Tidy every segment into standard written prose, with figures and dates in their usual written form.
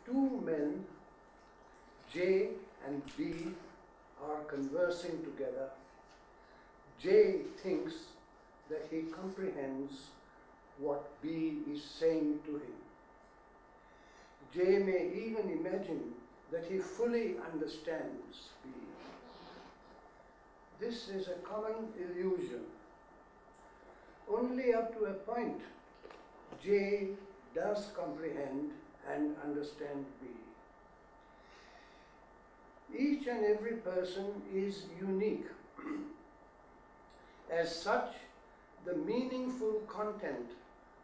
two men, J and B, are conversing together. J thinks that he comprehends what B is saying to him. J may even imagine that he fully understands B. This is a common illusion. Only up to a point, J does comprehend and understand B. Each and every person is unique. As such, the meaningful content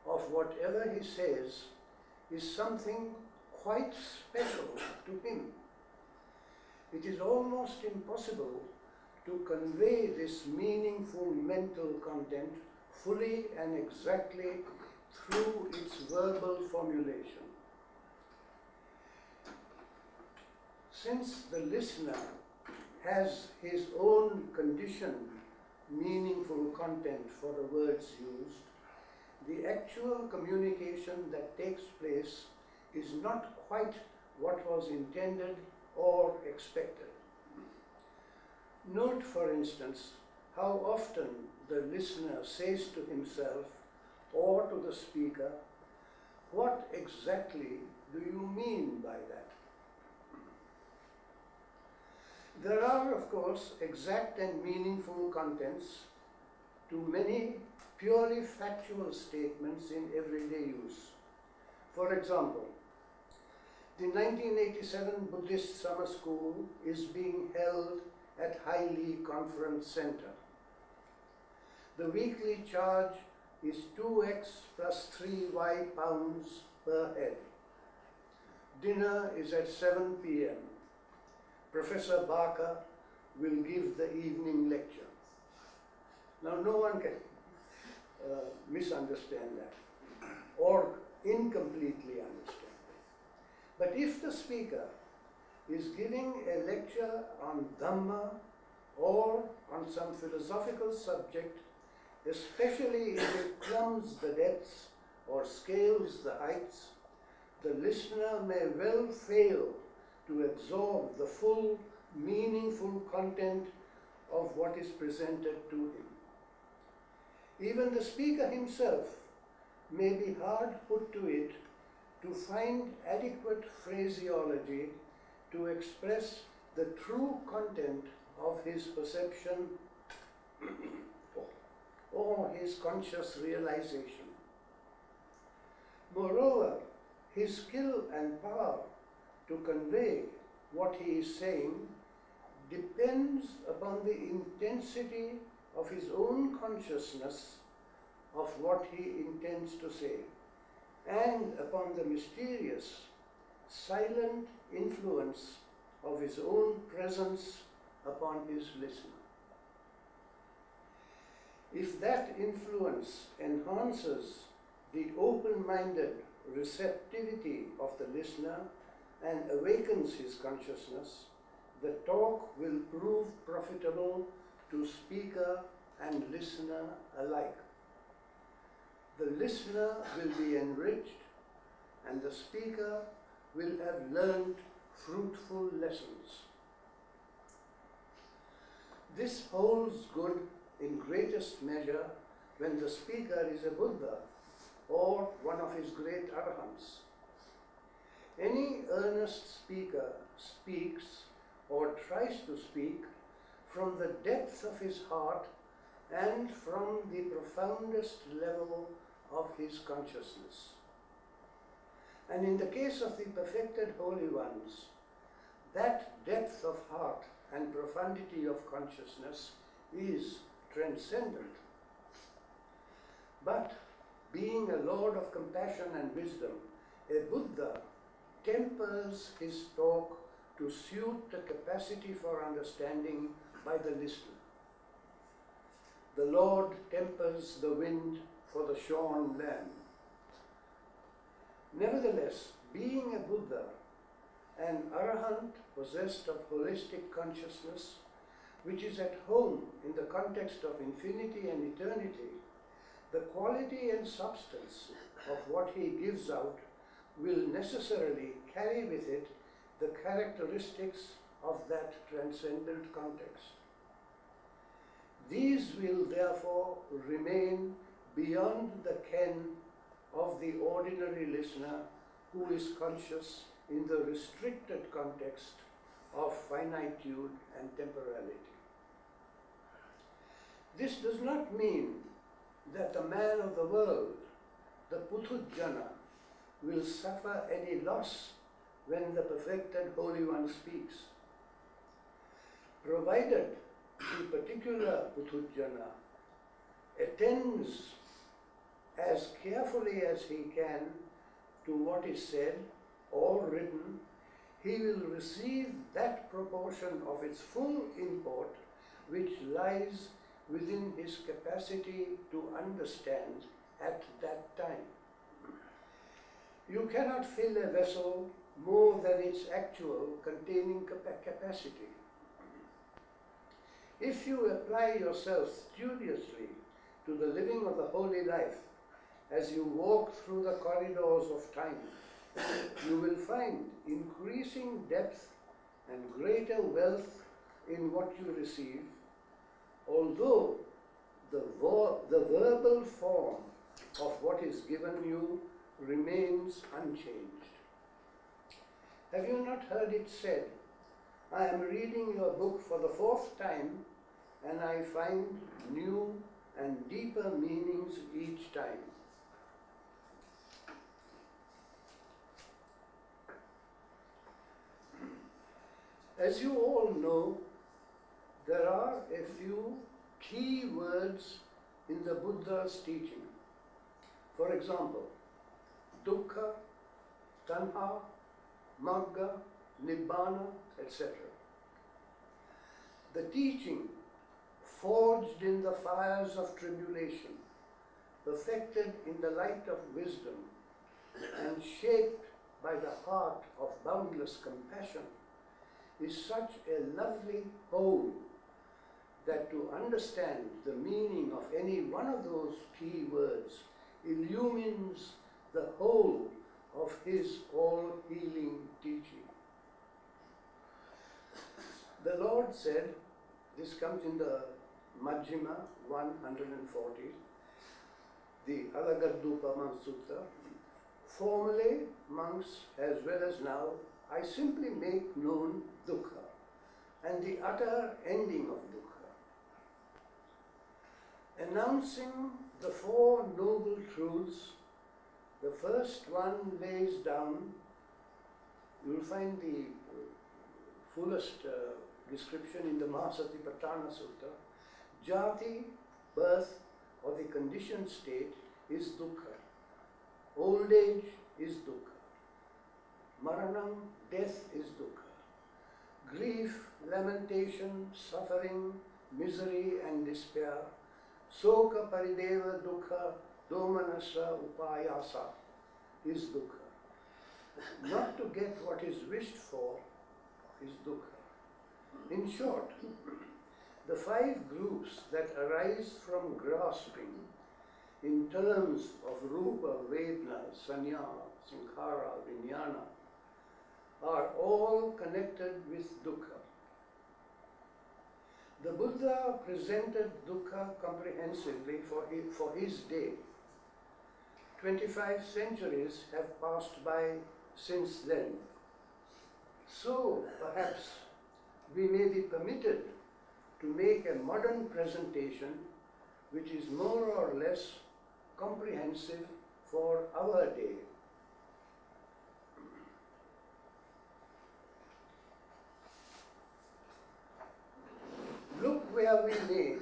of whatever he says is something quite special to him. It is almost impossible to convey this meaningful mental content fully and exactly through its verbal formulation. Since the listener has his own conditioned meaningful content for the words used, the actual communication that takes place is not quite what was intended or expected. Note, for instance, how often the listener says to himself or to the speaker, "What exactly do you mean by that?" There are, of course, exact and meaningful contents to many purely factual statements in everyday use. For example, the 1987 Buddhist Summer School is being held at High Leigh Conference Centre. The weekly charge is 2x plus 3y pounds per head. Dinner is at 7 p.m. Professor Barker will give the evening lecture. Now, no one can misunderstand that or incompletely understand it. But if the speaker is giving a lecture on Dhamma or on some philosophical subject, especially if it plumbs the depths or scales the heights, the listener may well fail to absorb the full, meaningful content of what is presented to him. Even the speaker himself may be hard put to it to find adequate phraseology to express the true content of his perception or his conscious realization. Moreover, his skill and power to convey what he is saying depends upon the intensity of his own consciousness of what he intends to say, and upon the mysterious, silent influence of his own presence upon his listener. If that influence enhances the open-minded receptivity of the listener and awakens his consciousness, the talk will prove profitable to speaker and listener alike. The listener will be enriched and the speaker will have learned fruitful lessons. This holds good in greatest measure when the speaker is a Buddha or one of his great arahants. Any earnest speaker speaks or tries to speak from the depth of his heart and from the profoundest level of his consciousness. And in the case of the perfected holy ones, that depth of heart and profundity of consciousness is transcendent. But being a Lord of compassion and wisdom, a Buddha tempers his talk to suit the capacity for understanding by the listener. The Lord tempers the wind for the shorn lamb. Nevertheless, being a Buddha, an arahant possessed of holistic consciousness, which is at home in the context of infinity and eternity, the quality and substance of what he gives out will necessarily carry with it the characteristics of that transcendent context. These will therefore remain beyond the ken of the ordinary listener who is conscious in the restricted context of finitude and temporality. This does not mean that the man of the world, the Puthujjana, will suffer any loss when the perfected Holy One speaks. Provided the particular Puthujjana attends as carefully as he can to what is said or written, he will receive that proportion of its full import which lies within his capacity to understand at that time. You cannot fill a vessel more than its actual containing capacity. If you apply yourself studiously to the living of the holy life as you walk through the corridors of time, you will find increasing depth and greater wealth in what you receive, although the verbal form of what is given you remains unchanged. Have you not heard it said, I am reading your book for the 4th time and I find new and deeper meanings each time? As you all know, there are a few key words in the Buddha's teaching. For example, dukkha, tanha, magga, nibbana, etc. The teaching, forged in the fires of tribulation, perfected in the light of wisdom, and shaped by the heart of boundless compassion, is such a lovely whole that to understand the meaning of any one of those key words illumines the whole of his all-healing teaching. The Lord said, this comes in the Majjhima 140, the Alagadupama Sutta, formerly, monks as well as now, I simply make known dukkha and the utter ending of dukkha. Announcing the 4 noble truths, the first one lays down, you will find the fullest description in the Mahasatipatthana Sutta. Jati, birth or the conditioned state, is dukkha. Old age is dukkha. Maranam, death is dukkha. Grief, lamentation, suffering, misery and despair, soka parideva dukkha, domanasa upayasa, is dukkha. Not to get what is wished for is dukkha. In short, the 5 groups that arise from grasping in terms of rupa, vedana, sanya, sankhara, vijnana, are all connected with dukkha. The Buddha presented dukkha comprehensively for his day. 25 centuries have passed by since then. So, perhaps, we may be permitted to make a modern presentation which is more or less comprehensive for our day. Look where we may,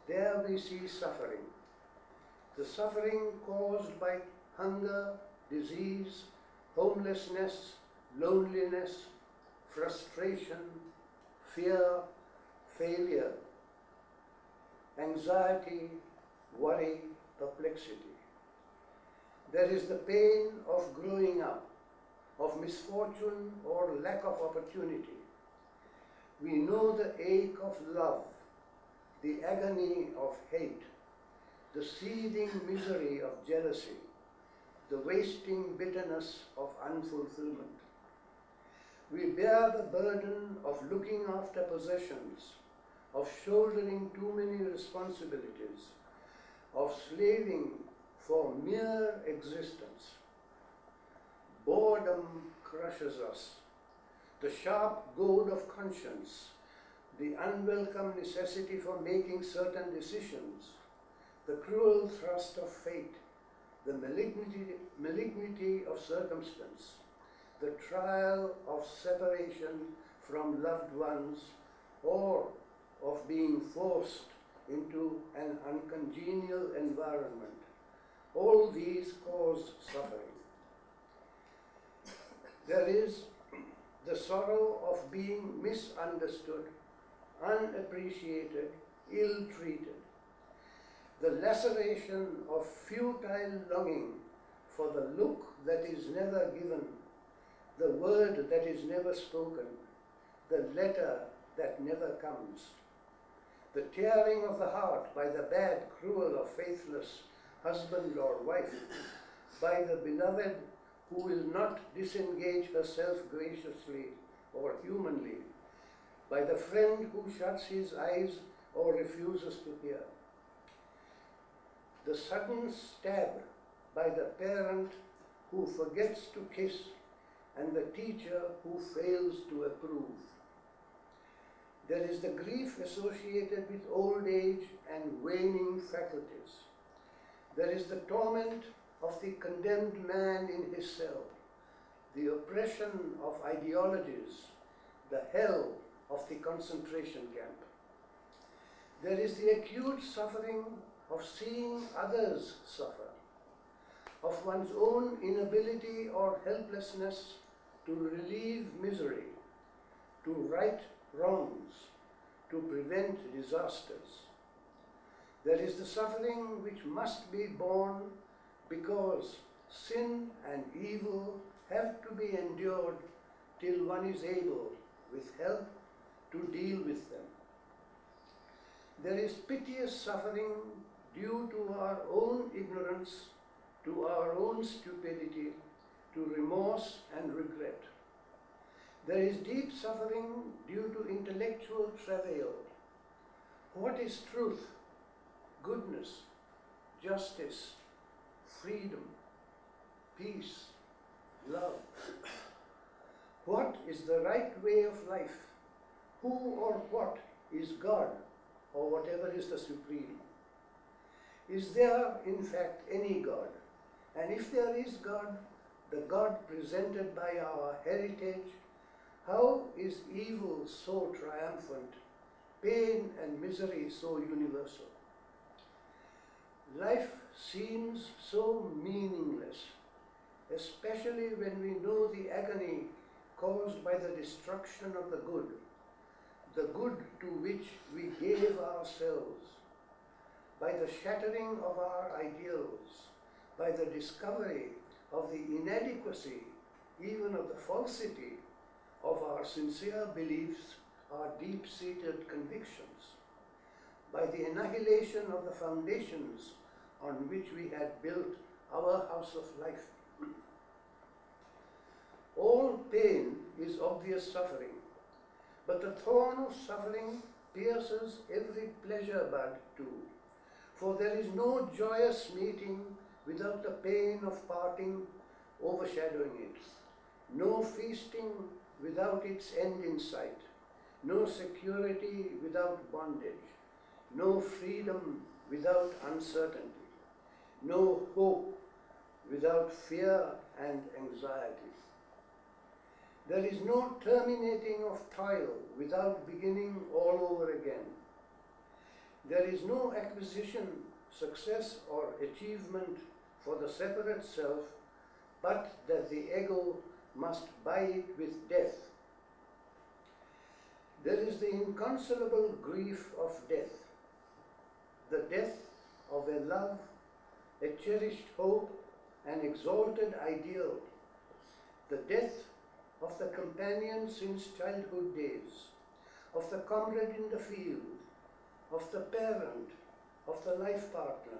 there we see suffering. The suffering caused by hunger, disease, homelessness, loneliness, frustration, fear, failure, anxiety, worry, perplexity. There is the pain of growing up, of misfortune or lack of opportunity. We know the ache of love, the agony of hate, the seething misery of jealousy, the wasting bitterness of unfulfillment. We bear the burden of looking after possessions, of shouldering too many responsibilities, of slaving for mere existence. Boredom crushes us. The sharp goad of conscience, the unwelcome necessity for making certain decisions, the cruel thrust of fate, the malignity of circumstance, the trial of separation from loved ones, or of being forced into an uncongenial environment. All these cause suffering. There is the sorrow of being misunderstood, unappreciated, ill-treated. The laceration of futile longing for the look that is never given, the word that is never spoken, the letter that never comes. The tearing of the heart by the bad, cruel, or faithless husband or wife, by the beloved who will not disengage herself graciously or humanly, by the friend who shuts his eyes or refuses to hear. The sudden stab by the parent who forgets to kiss and the teacher who fails to approve. There is the grief associated with old age and waning faculties. There is the torment of the condemned man in his cell, the oppression of ideologies, the hell of the concentration camp. There is the acute suffering of seeing others suffer, of one's own inability or helplessness to relieve misery, to right wrongs, to prevent disasters. There is the suffering which must be borne because sin and evil have to be endured till one is able, with help, to deal with them. There is piteous suffering due to our own ignorance, to our own stupidity, to remorse and regret. There is deep suffering due to intellectual travail. What is truth, goodness, justice, freedom, peace, love? What is the right way of life? Who or what is God, or whatever is the supreme? Is there, in fact, any God? And if there is God, the God presented by our heritage, how is evil so triumphant, pain and misery so universal? Life seems so meaningless, especially when we know the agony caused by the destruction of the good to which we gave ourselves, by the shattering of our ideals, by the discovery of the inadequacy, even of the falsity, of our sincere beliefs, our deep-seated convictions, by the annihilation of the foundations on which we had built our house of life. All pain is obvious suffering, but the thorn of suffering pierces every pleasure bud too, for there is no joyous meeting without the pain of parting overshadowing it, no feasting without its end in sight, no security without bondage, no freedom without uncertainty, no hope without fear and anxiety. There is no terminating of toil without beginning all over again. There is no acquisition, success, or achievement for the separate self, but that the ego must buy it with death. There is the inconsolable grief of death, the death of a love, a cherished hope, an exalted ideal, the death of the companion since childhood days, of the comrade in the field, of the parent, of the life partner,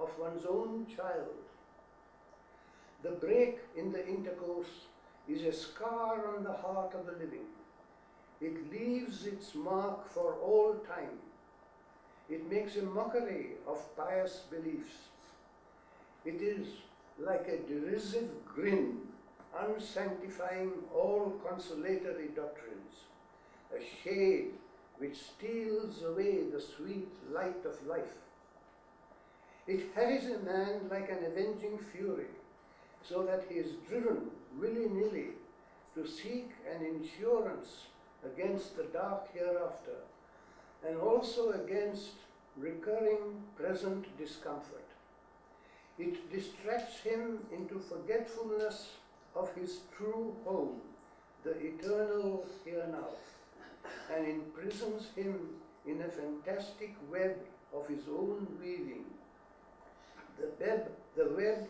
of one's own child. The break in the intercourse is a scar on the heart of the living. It leaves its mark for all time. It makes a mockery of pious beliefs. It is like a derisive grin, unsanctifying all consolatory doctrines, a shade which steals away the sweet light of life. It harries a man like an avenging fury, so that he is driven willy-nilly to seek an insurance against the dark hereafter, and also against recurring present discomfort. It distracts him into forgetfulness of his true home, the eternal here now, and imprisons him in a fantastic web of his own weaving, the web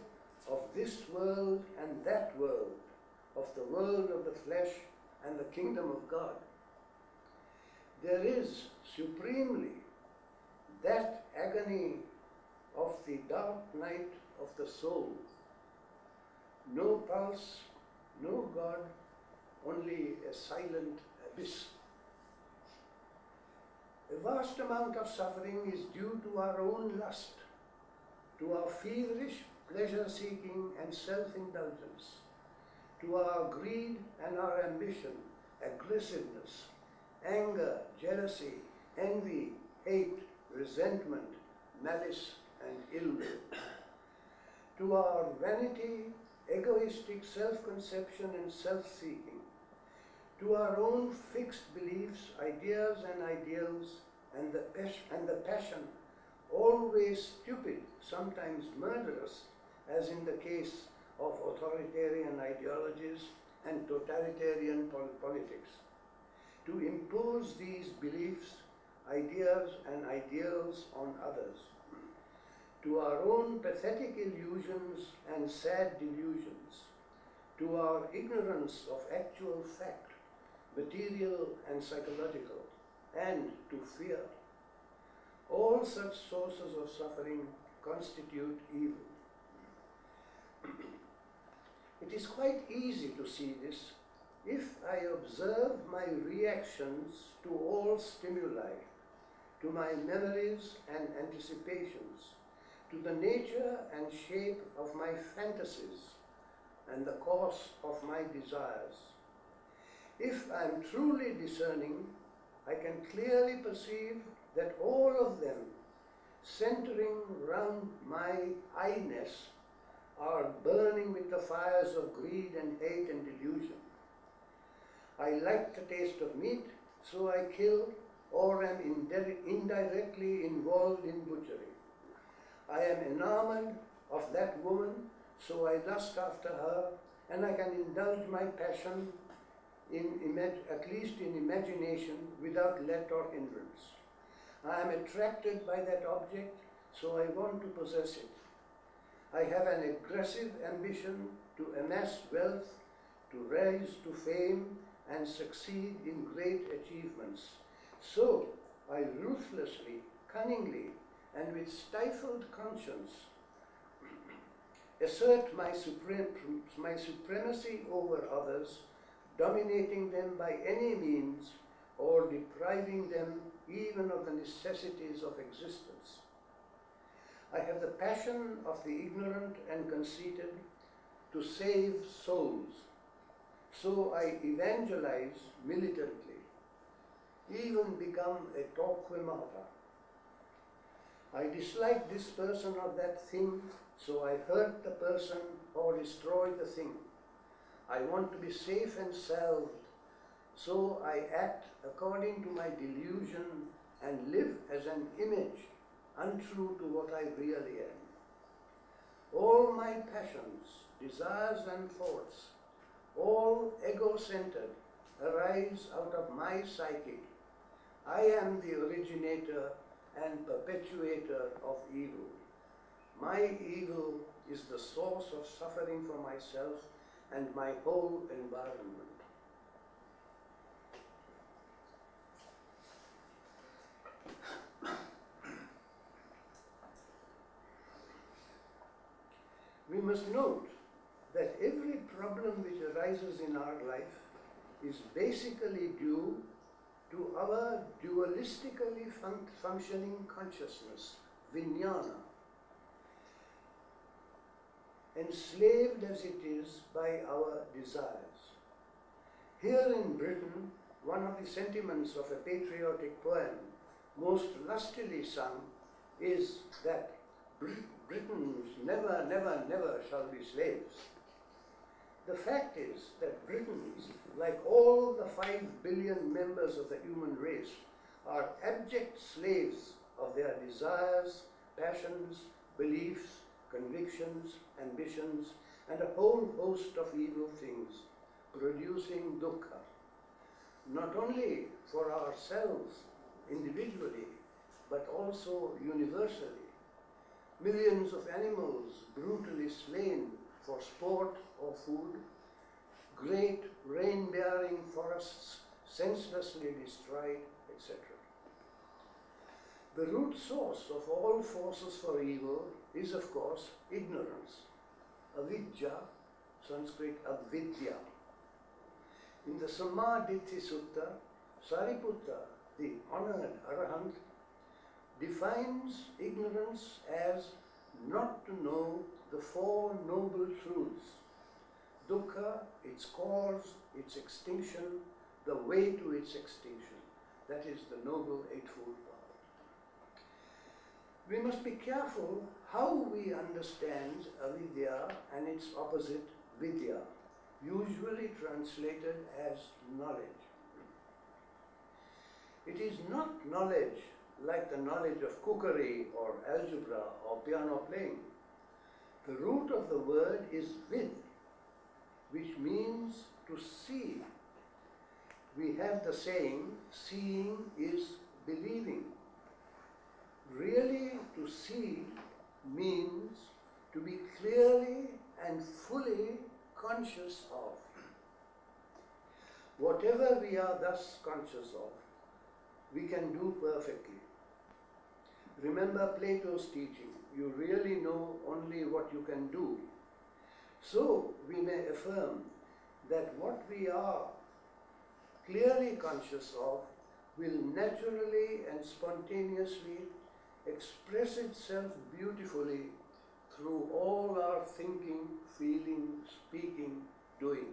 of this world and that world, of the world of the flesh and the kingdom of God. There is supremely that agony of the dark night of the soul. No pulse, no God, only a silent abyss. A vast amount of suffering is due to our own lust, to our feverish pleasure-seeking and self-indulgence, to our greed and our ambition, aggressiveness, anger, jealousy, envy, hate, resentment, malice, and ill will, to our vanity, egoistic self-conception and self-seeking, to our own fixed beliefs, ideas and ideals, and the passion, always stupid, sometimes murderous, as in the case of authoritarian ideologies and totalitarian politics, to impose these beliefs, ideas and ideals on others, to our own pathetic illusions and sad delusions, to our ignorance of actual fact, material and psychological, and to fear. All such sources of suffering constitute evil. It is quite easy to see this if I observe my reactions to all stimuli, to my memories and anticipations, to the nature and shape of my fantasies and the course of my desires. If I am truly discerning, I can clearly perceive that all of them, centering round my I-ness, are burning with the fires of greed and hate and delusion. I like the taste of meat, so I kill or am indirectly involved in butchery. I am enamored of that woman, so I lust after her, and I can indulge my passion at least in imagination without let or hindrance. I am attracted by that object, so I want to possess it. I have an aggressive ambition to amass wealth, to rise to fame and succeed in great achievements. So I ruthlessly, cunningly, and with stifled conscience assert my supremacy over others, dominating them by any means or depriving them even of the necessities of existence. I have the passion of the ignorant and conceited to save souls, so I evangelize militantly, even become a torque morta. I dislike this person or that thing, so I hurt the person or destroy the thing. I want to be safe and salved, so I act according to my delusion and live as an image untrue to what I really am. All my passions, desires and thoughts, all ego-centered, arise out of my psyche. I am the originator and perpetuator of evil. My evil is the source of suffering for myself and my whole environment. We must note problem which arises in our life is basically due to our dualistically functioning consciousness, vijnana, enslaved as it is by our desires. Here in Britain, one of the sentiments of a patriotic poem most lustily sung is that Britons never, never, never shall be slaves. The fact is that Britons, like all the 5 billion members of the human race, are abject slaves of their desires, passions, beliefs, convictions, ambitions, and a whole host of evil things, producing dukkha, not only for ourselves individually, but also universally. Millions of animals brutally slain for sport or food, great rain-bearing forests senselessly destroyed, etc. The root source of all forces for evil is, of course, ignorance. Avidya, Sanskrit avidya. In the Sammaditthi Sutta, Sariputta, the honored Arahant, defines ignorance as not to know the 4 noble truths: dukkha, its cause, its extinction, the way to its extinction. That is the Noble Eightfold Path. We must be careful how we understand avidya and its opposite vidya, usually translated as knowledge. It is not knowledge like the knowledge of cookery or algebra or piano playing. The root of the word is vid, which means to see. We have the saying, seeing is believing. Really, to see means to be clearly and fully conscious of. Whatever we are thus conscious of, we can do perfectly. Remember Plato's teaching, you really know only what you can do. So we may affirm that what we are clearly conscious of will naturally and spontaneously express itself beautifully through all our thinking, feeling, speaking, doing.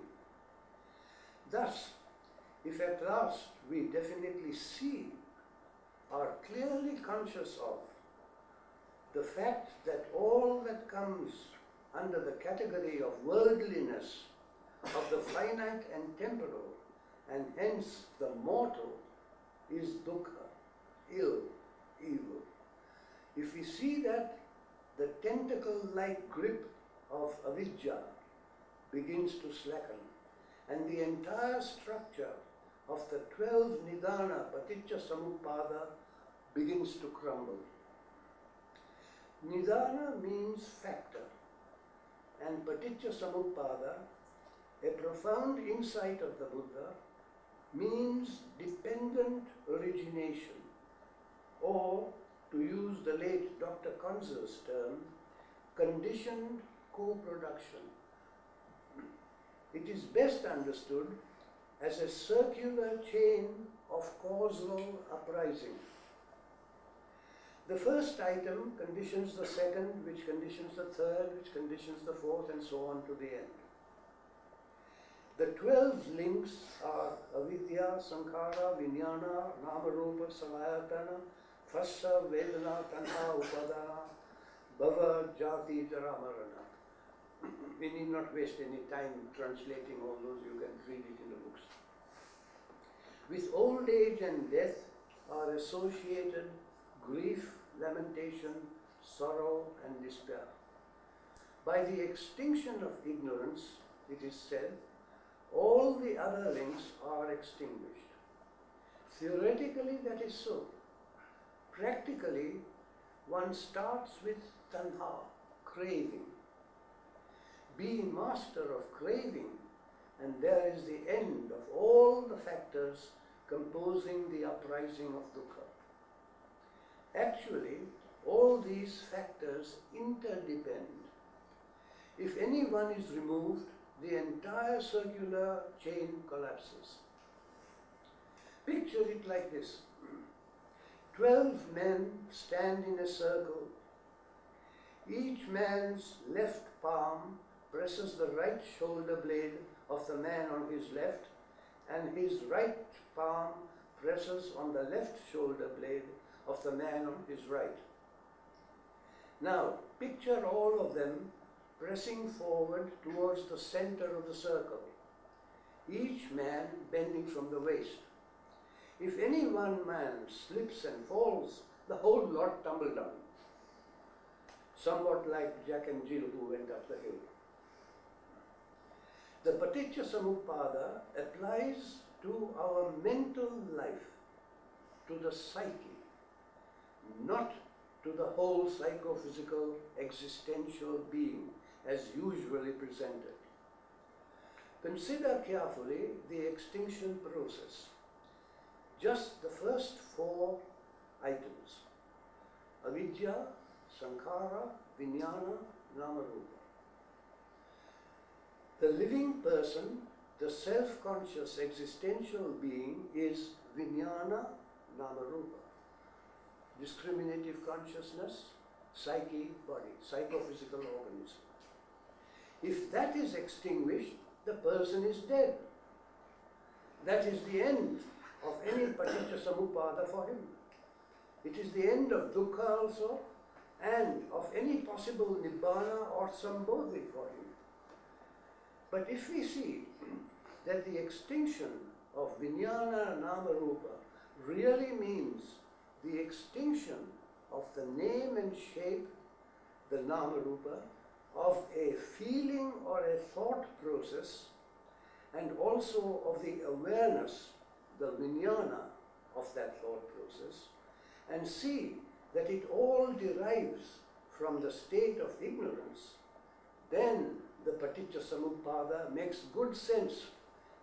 Thus, if at last we definitely see, are clearly conscious of, the fact that all that comes under the category of worldliness, of the finite and temporal, and hence the mortal, is dukkha, ill, evil. If we see that the tentacle-like grip of avidya begins to slacken, and the entire structure of the 12 nidana, paticca samuppada, begins to crumble. Nidana means factor, and paticca samuppada, a profound insight of the Buddha, means dependent origination, or, to use the late Dr. Konzer's term, conditioned co-production. It is best understood as a circular chain of causal uprising. The first item conditions the second, which conditions the third, which conditions the fourth, and so on to the end. The 12 links are avidya, sankhara, vijnana, namarupa, salayatana, phassa, vedana, tanha, upadana, bhava, jati, jara, marana. We need not waste any time translating all those, you can read it in the books. With old age and death are associated grief, lamentation, sorrow, and despair. By the extinction of ignorance, it is said, all the other links are extinguished. Theoretically, that is so. Practically, one starts with tanha, craving. Be master of craving, and there is the end of all the factors composing the uprising of dukkha. Actually, all these factors interdepend. If any one is removed, the entire entire circular chain collapses. Picture it like this. 12 men stand in a circle. Each man's left palm presses the right shoulder blade of the man on his left, and his right palm presses on the left shoulder blade of the man on his right. Now, picture all of them pressing forward towards the center of the circle, each man bending from the waist. If any one man slips and falls, the whole lot tumble down, somewhat like Jack and Jill who went up the hill. The Paticca Samuppada applies to our mental life, to the psyche, not to the whole psychophysical existential being as usually presented. Consider carefully the extinction process. Just the first 4 items: avidya, sankhara, vijnana, namarupa. The living person, the self-conscious existential being, is vijnana, namarupa. Discriminative consciousness, psyche, body, psychophysical organism. If that is extinguished, the person is dead. That is the end of any Paticca Samuppada for him. It is the end of dukkha also, and of any possible nibbana or sambodhi for him. But if we see that the extinction of vijnana namarupa really means the extinction of the name and shape, the namarupa, of a feeling or a thought process, and also of the awareness, the vijnana of that thought process, and see that it all derives from the state of ignorance, then the Paticca Samuppada makes good sense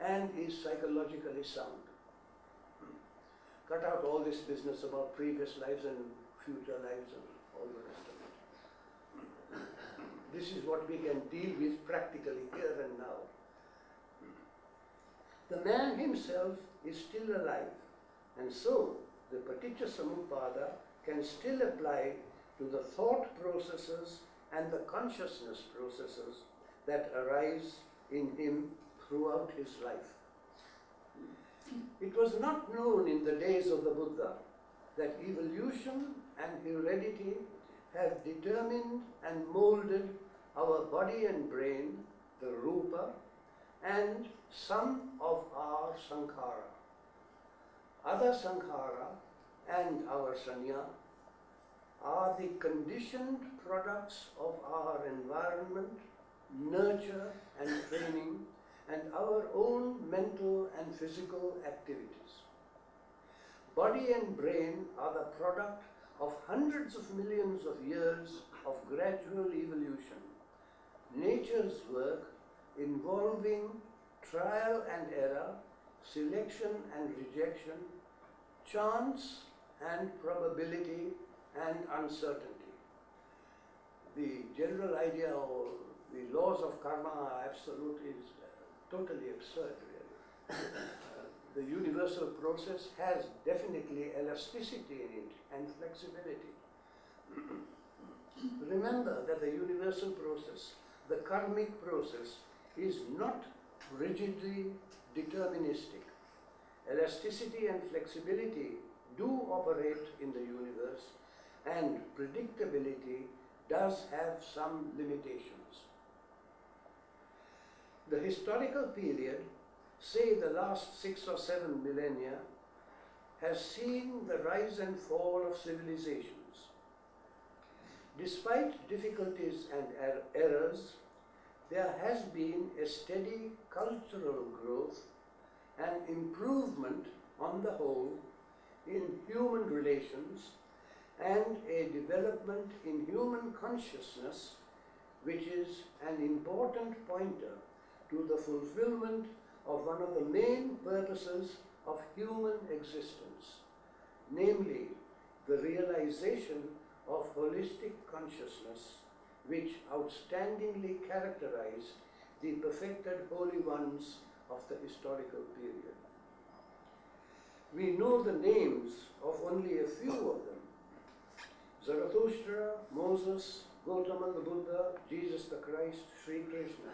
and is psychologically sound. Cut out all this business about previous lives and future lives and all the rest of it. This is what we can deal with practically here and now. The man himself is still alive, and so the Paticca Samuppada can still apply to the thought processes and the consciousness processes that arise in him throughout his life. It was not known in the days of the Buddha that evolution and heredity have determined and molded our body and brain, the rupa, and some of our sankhara. Other sankhara and our sanya are the conditioned products of our environment, nurture and training, and our own mental and physical activities. Body and brain are the product of hundreds of millions of years of gradual evolution, nature's work involving trial and error, selection and rejection, chance and probability and uncertainty. The general idea or the laws of karma are absolute is totally absurd, really. The universal process has definitely elasticity in it and flexibility. Remember that the universal process, the karmic process, is not rigidly deterministic. Elasticity and flexibility do operate in the universe, and predictability does have some limitations. The historical period, say the last 6 or 7 millennia, has seen the rise and fall of civilizations. Despite difficulties and errors, there has been a steady cultural growth and improvement on the whole in human relations, and a development in human consciousness which is an important pointer to the fulfillment of one of the main purposes of human existence, namely the realization of holistic consciousness, which outstandingly characterized the perfected holy ones of the historical period. We know the names of only a few of them: Zarathustra, Moses, Gautama the Buddha, Jesus the Christ, Sri Krishna.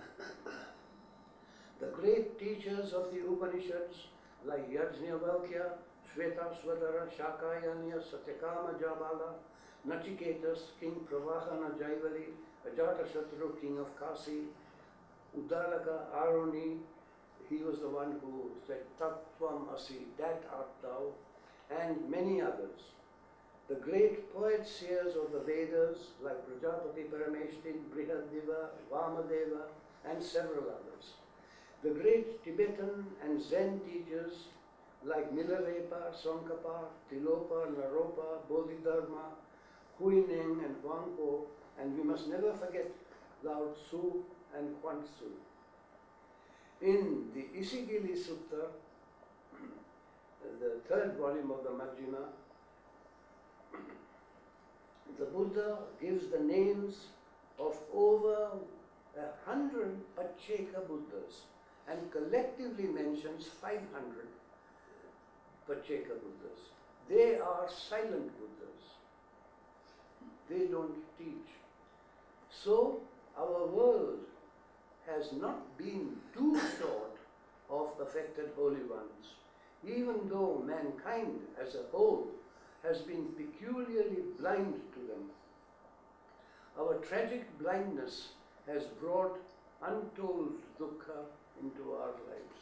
The great teachers of the Upanishads like Yajnavalkya, Shvetasvatara, Shakayanya, Satyakama Jabala, Nachiketas, King Pravahana Jaivali, Ajatashatru, King of Kasi, Uddalaka, Aruni, he was the one who said Tattvam Asi, that art thou, and many others. The great poet seers of the Vedas like Prajapati Parameshtin, Brihadeva, Vamadeva, and several others. The great Tibetan and Zen teachers like Milarepa, Tsongkhapa, Tilopa, Naropa, Bodhidharma, Huineng and Huangpo, and we must never forget Lao Tzu and Huangzi. In the Isigili Sutta, the third volume of the Majjhima, the Buddha gives the names of over 100 Pacceka Buddhas and collectively mentions 500 Pacceka Buddhas. They are silent Buddhas. They don't teach. So our world has not been too short of perfected holy ones, even though mankind as a whole has been peculiarly blind to them. Our tragic blindness has brought untold dukkha into our lives.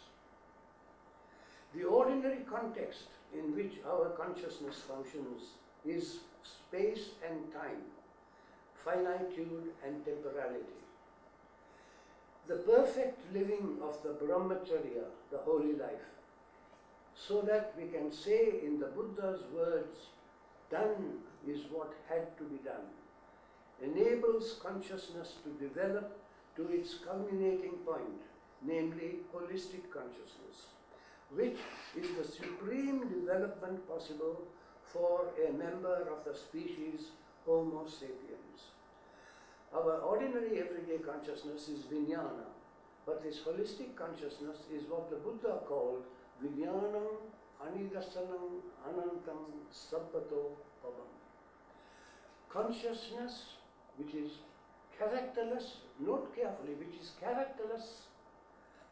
The ordinary context in which our consciousness functions is space and time, finitude and temporality. The perfect living of the brahmacharya, the holy life, so that we can say in the Buddha's words, done is what had to be done, enables consciousness to develop to its culminating point, namely holistic consciousness, which is the supreme development possible for a member of the species Homo sapiens. Our ordinary everyday consciousness is vijnana, but this holistic consciousness is what the Buddha called vijnanam anidasanam anantam sabbato pavam. Consciousness which is characterless, note carefully, which is characterless,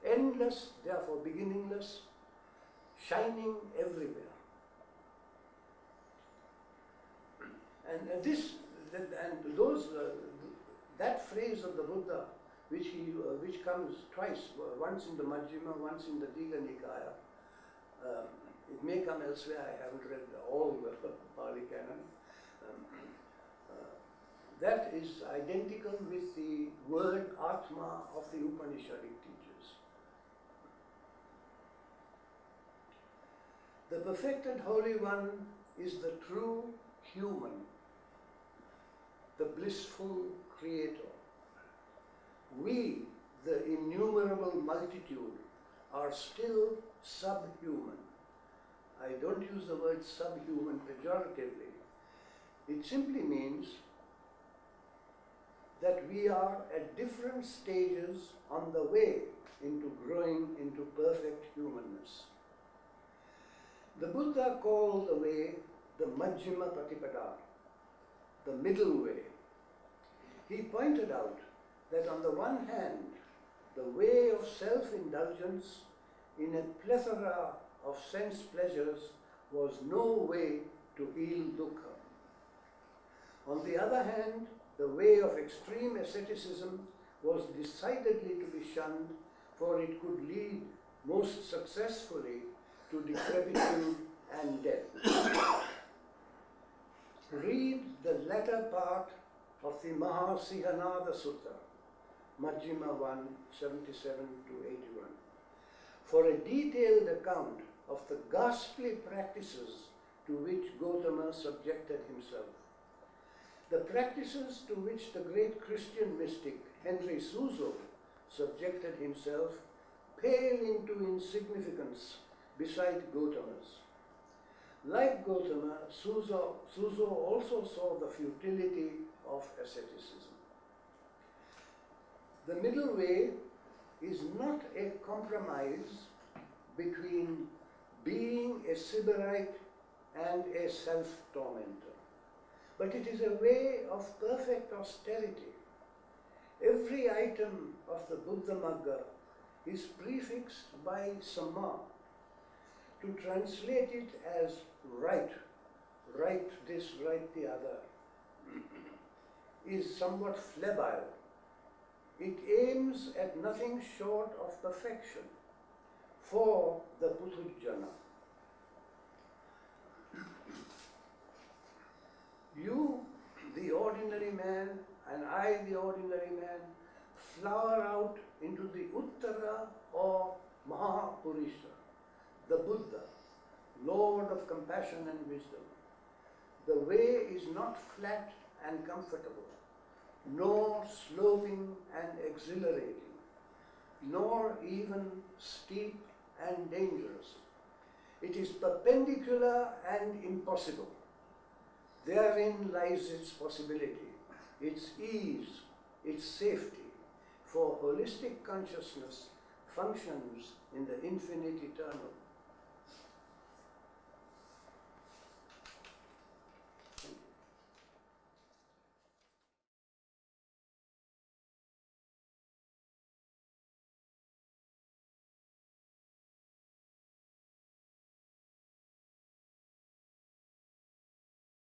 endless, therefore beginningless, shining everywhere. And that phrase of the Buddha, which comes twice, once in the Majjhima, once in the Digha Nikaya, it may come elsewhere. I haven't read all the Pali canon. That is identical with the word Atma of the Upanishadic teachers. The perfected Holy One is the true human, the blissful Creator. We, the innumerable multitude, are still subhuman. I don't use the word subhuman pejoratively. It simply means that we are at different stages on the way into growing into perfect humanness. The Buddha called the way the Majjhima Patipada, the middle way. He pointed out that on the one hand, the way of self-indulgence in a plethora of sense pleasures was no way to heal dukkha. On the other hand, the way of extreme asceticism was decidedly to be shunned, for it could lead most successfully to decrepitude and death. Read the latter part of the Mahasihanada Sutta, Majjhima 1, 77 to 81, for a detailed account of the ghastly practices to which Gautama subjected himself. The practices to which the great Christian mystic Henry Suso subjected himself pale into insignificance beside Gautama's. Like Gautama, Suso also saw the futility of asceticism. The middle way is not a compromise between being a Sybarite and a self-tormentor, but it is a way of perfect austerity. Every item of the Buddha Magga is prefixed by Samma. To translate it as right this, right the other, is somewhat flebile. It aims at nothing short of perfection for the Puthujjana. You, the ordinary man, and I, the ordinary man, flower out into the Uttara or Mahapurusha, the Buddha, Lord of compassion and wisdom. The way is not flat and comfortable, nor sloping and exhilarating, nor even steep and dangerous. It is perpendicular and impossible. Therein lies its possibility, its ease, its safety, for holistic consciousness functions in the infinite eternal.